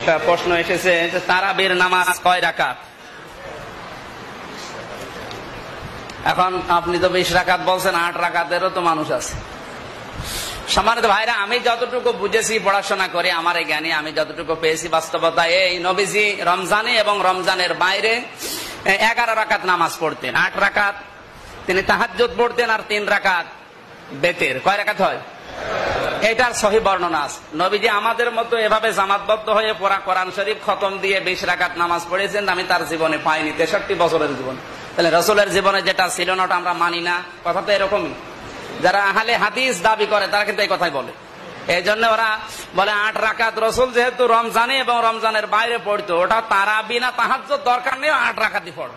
একটা প্রশ্ন এসেছে যে তারাবির নামাজ কয় রাকাত? এখন আপনি তো 20 রাকাত বলছেন, 8 রাকাতেরও তো মানুষ আছে। সম্মানিত ভাইরা, আমি যতটুকু বুঝেছি পড়াশোনা করে আমার এই জ্ঞানে আমি যতটুকু পেয়েছি, বাস্তবতা এই নবীজি রমজানে এবং রমজানের বাইরে 11 রাকাত নামাজ পড়তেন। 8 রাকাত তিনি তাহাজ্জুদ পড়তেন আর 3 রাকাত বেতের। কয় রাকাত হয়? এটার সহি বর্ণনা আছে। নবীজি আমাদের মতো এভাবে জামাতবদ্ধ হয়ে পড়া কোরআন শরীফ খতম দিয়ে 20 রাকাত নামাজ পড়েছেন আমি তার জীবনে পাইনি, 63 বছরের জীবন। তাহলে রসুলের জীবনে যেটা ছিল না ওটা আমরা মানি না, কথা তো এরকমই। যারা আহলে হাদিস দাবি করে তারা কিন্তু এই কথাই বলে। এই জন্য ওরা বলে 8 রাকাত রসুল যেহেতু রমজানে এবং রমজানের বাইরে পড়তো, ওটা তারাবি না তাহাজ্জুদ দরকার নেই, 8 রাকাতই পড়ে।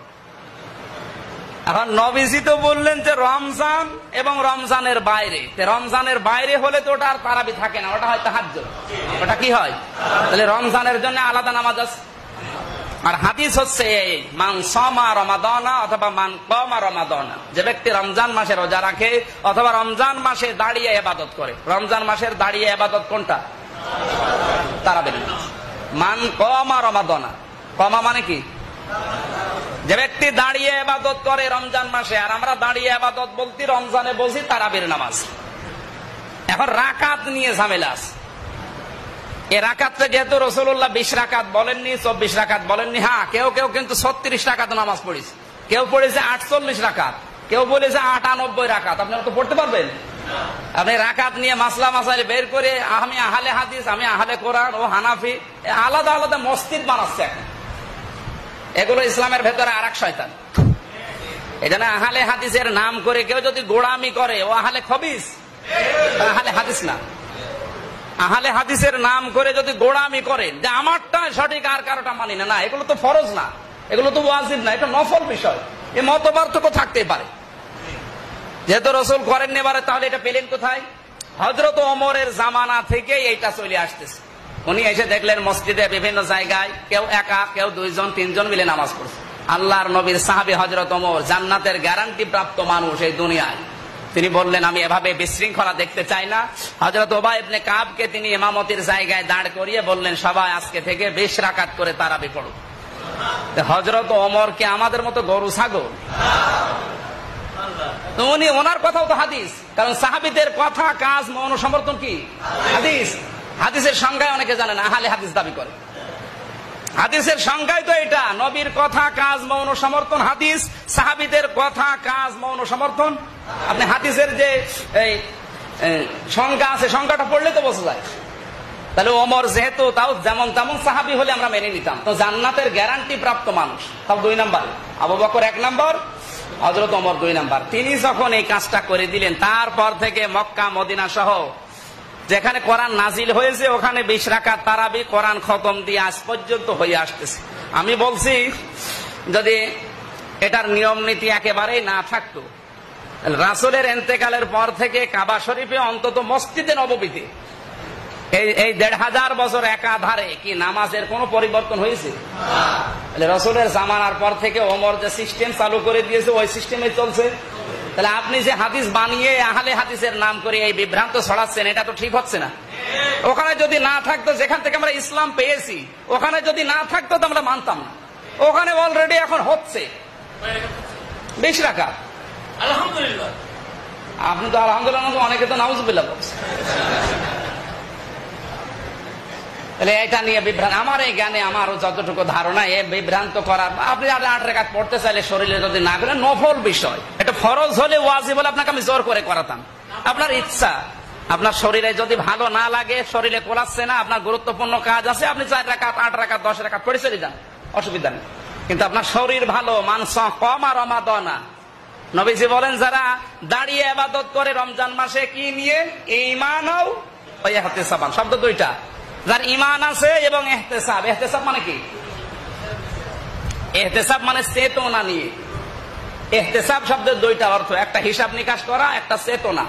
এখন নবীজি তো বললেন যে রমজান এবং রমজানের বাইরে, রমজানের বাইরে হলে তো ওটা আর তারাবি থাকে না, ওটা হয় তাহাজ্জুদ। ওটা কি হয়? তাহলে রমজানের জন্য আলাদা নামাজ আছে। আর হাদিস হচ্ছে মান সামা রমাদানা অথবা মান কামা রমাদানা, যে ব্যক্তি রমজান মাসে রোজা রাখে অথবা রমজান মাসে দাঁড়িয়ে ইবাদত করে। রমজান মাসের দাঁড়িয়ে ইবাদত কোনটা? তারাবি। মান কামা রমাদানা, কামা মানে কি? যে ব্যক্তি দাঁড়িয়ে ইবাদত করে রমজান মাসে, আর আমরা দাঁড়িয়ে ইবাদত বলতে রমজানে বলছি তারাবির নামাজ। এখন রাকাত নিয়ে ঝামেলা আছে। এই রাকাতটা যেহেতু রাসূলুল্লাহ 20 রাকাত বলেননি, 24 রাকাত বলেননি। হ্যাঁ, কেউ কেউ কিন্তু 36 রাকাত নামাজ পড়েছে, কেউ পড়েছে 48 রাকাত, কেউ বলেছে 98 রাকাত। আপনারা তো পড়তে পারবেন? আপনি রাকাত নিয়ে মাসলা মাসাইল বের করে আমি আহলে হাদিস, আমি আহলে কোরআন, ও হানাফি, আলাদা আলাদা মসজিদ বানাচ্ছে এখন। এগুলো ইসলামের ভেতরে আরেক শয়তান। এজন্য আহলে হাদিসের নাম করে কেউ যদি গোড়ামি করে, ও আহলে খবিস, আহলে হাদিস না। আহলে হাদিসের নাম করে যদি গোড়ামি করেন যে আমারটা সঠিক আর কারোটা মানি না, না, এগুলো তো ফরজ না, এগুলো তো ওয়াজিব না, এটা নফল বিষয়। এই মতপার্থক্য থাকতেই পারে। যেহেতু রাসূল করেননি এবারে, তাহলে এটা পেলেন কোথায়? হযরত ওমরের জামানা থেকে এইটা চলে আসতেছে। উনি এসে দেখলেন মসজিদে বিভিন্ন জায়গায় কেউ একা, কেউ 2 জন 3 জন মিলে নামাজ পড়ছে। আল্লাহর নবীর সাহাবী হযরত ওমর, জান্নাতের গ্যারান্টি প্রাপ্ত মানুষ এই দুনিয়ায়, তিনি বললেন আমি এভাবে বিশৃঙ্খলা দেখতে চাই না। হযরত উবাই ইবনে কাবকে তিনি ইমামতির জায়গায় দাঁড় করিয়ে বললেন সবাই আজকে থেকে 20 রাকাত করে তারাবি পড়ো। হযরত ওমর কি আমাদের মতো গরু ছাগল? তো উনি, ওনার কথাও তো হাদিস, কারণ সাহাবীদের কথা কাজ মৌন সমর্থন কি হাদিস। হাদিসের সংজ্ঞায় অনেকে জানে না, আহলে হাদিস দাবি করে। হাদিসের সংজ্ঞায় তো এটা, নবীর কথা কাজ মৌন সমর্থন হাদিস, সাহাবীদের কথা কাজ মৌন সমর্থন। আপনি হাদিসের যে এই সংজ্ঞা আছে, সংজ্ঞাটা পড়লে তো বোঝা যায়। তাহলে ওমর যেহেতু তাও যেমন তেমন সাহাবী হলে আমরা মেনে নিতাম, তো জান্নাতের গ্যারান্টি প্রাপ্ত মানুষ, তাও 2 নাম্বার। আবু বকর 1 নাম্বার, হযরত ওমর 2 নাম্বার। তিনি যখন এই কাজটা করে দিলেন, তারপর থেকে মক্কা মদিনা সহ যেখানে কোরআন নাজিল হয়েছে ওখানে 20 রাকাত তারাবি কোরআন খতম দিয়ে আজ পর্যন্ত হয়ে আসতেছে। আমি বলছি যদি এটার নিয়ম নীতি একেবারেই না থাকতো, রাসূলের ইন্তেকালের পর থেকে কাবা শরীফে অন্তত মসজিদে নববীতে এই 1500 বছর একাধারে কি নামাজের কোনো পরিবর্তন হয়েছে? রাসূলের জামানার পর থেকে ওমর যে সিস্টেম চালু করে দিয়েছে ওই সিস্টেমে চলছে। তাহলে আপনি যে হাদিস বানিয়ে আহলে হাদিসের নাম করে এই বিভ্রান্ত ছড়াচ্ছেন, এটা তো ঠিক হচ্ছে না। ওখানে যদি না থাকতো, যেখান থেকে আমরা ইসলাম পেয়েছি, ওখানে যদি না থাকতো তো আমরা মানতাম না। ওখানে অলরেডি এখন হচ্ছে 20 রাকাত। আলহামদুলিল্লাহ। আপনি তো আলহামদুলিল্লাহ, অনেকে তো নাউজুবিল্লাহ বলছে। তাহলে এটা নিয়ে বিভ্রান্ত, আমার এই জ্ঞানে আমার যতটুকু ধারণা, এ বিভ্রান্ত করার, আপনি 8 রাকাত পড়তে চাইলে শরীরে যদি না করেন, নফল বিষয়। এটা ফরজ হলে, ওয়াজিব হলে আপনাকে আমি জোর করে করাতাম। আপনার ইচ্ছা, আপনার শরীরে যদি ভালো না লাগে, শরীরে কোলাচ্ছে না, আপনার গুরুত্বপূর্ণ কাজ আছে, আপনি 4 রাকাত 8 রাকাত 10 রাকাত পড়ে চলে যান, অসুবিধা নেই। কিন্তু আপনার শরীর ভালো, মানসা কম আর রমাদানা, নবীজি বলেন যারা দাঁড়িয়ে ইবাদত করে রমজান মাসে কি নিয়ে, ঈমান ও ইহতিসাব, শব্দ 2টা, যার ঈমান আছে এবং ইহতিসাব। ইহতিসাব মানে কি? ইহতিসাব মানে চেতনা নিয়ে। ইহতিসাব শব্দের 2টা অর্থ, একটা হিসাব নিকাশ করা, একটা চেতনা।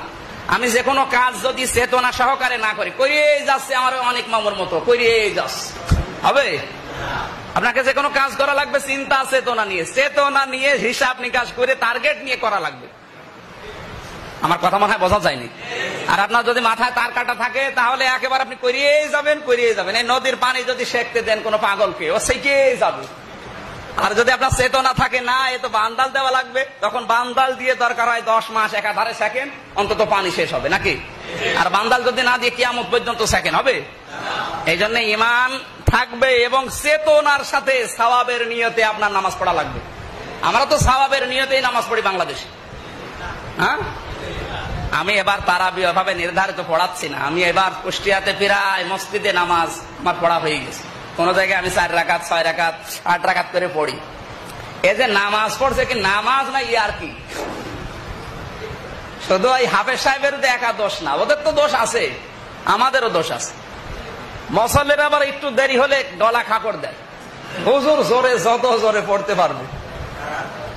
আমি যে কোনো কাজ যদি চেতনা সহকারে না করি, করিয়ে যাচ্ছে আমার অনেক মামুর মতো, করিয়ে যাচ্ছে, হবে? আপনাকে যে কোনো কাজ করা লাগবে চিন্তা চেতনা নিয়ে, চেতনা নিয়ে হিসাব নিকাশ করে টার্গেট নিয়ে করা লাগবে। আমার কথা মনে হয় বোঝা যায়নি। আর আপনার যদি মাথায় তার কাটা থাকে তাহলে একেবারে আপনি করিয়েই যাবেন। এই নদীর পানি যদি সেঁকতে দেন কোন পাগলকে, ও সেঁকেই যাবে। আর যদি আপনার চেতনা থাকে না এ তো বান্দাল দেওয়া লাগবে, তখন বান্দাল দিয়ে দরকার হয় 10 মাস একাধারে সেকেন্ড অন্তত পানি শেষ হবে নাকি? আর বান্দাল যদি না দিয়ে কিয়ামত পর্যন্ত সেকেন্ড হবে। এই জন্য ঈমান থাকবে এবং চেতনার সাথে সওয়াবের নিয়তে আপনার নামাজ পড়া লাগবে। আমরা তো সওয়াবের নিয়তেই নামাজ পড়ি বাংলাদেশে। হ্যাঁ, আমি এবার তারাবি ভাবে নির্ধারিত পড়াচ্ছি না। আমি এবার কুষ্টিয়াতে প্রায় মসজিদে নামাজ আমার পড়া হয়ে গেছে। কোন জায়গায় আমি 4 রাকাত 6 রাকাত 8 রাকাত করে পড়ি। এই যে নামাজ পড়ছে কি নামাজ না ইয়ার কি? শুধু ওই হাফেজ সাহেবের একা দোষ না, ওদের তো দোষ আছে, আমাদেরও দোষ আছে। মুসল্লিরা আবার একটু দেরি হলে গলা খাপড় দেয়, হুজুর জোরে যত জোরে পড়তে পারবে।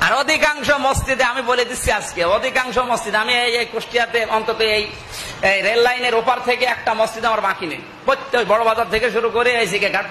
আর অধিকাংশ মসজিদে আমি বলে দিচ্ছি আজকে, অধিকাংশ মসজিদে আমি এই কুষ্টিয়াতে অন্তত এই রেল লাইনের ওপার থেকে একটা মসজিদ আমার বাকি নেই। প্রত্যেক বড় বাজার থেকে শুরু করে এই ঘাট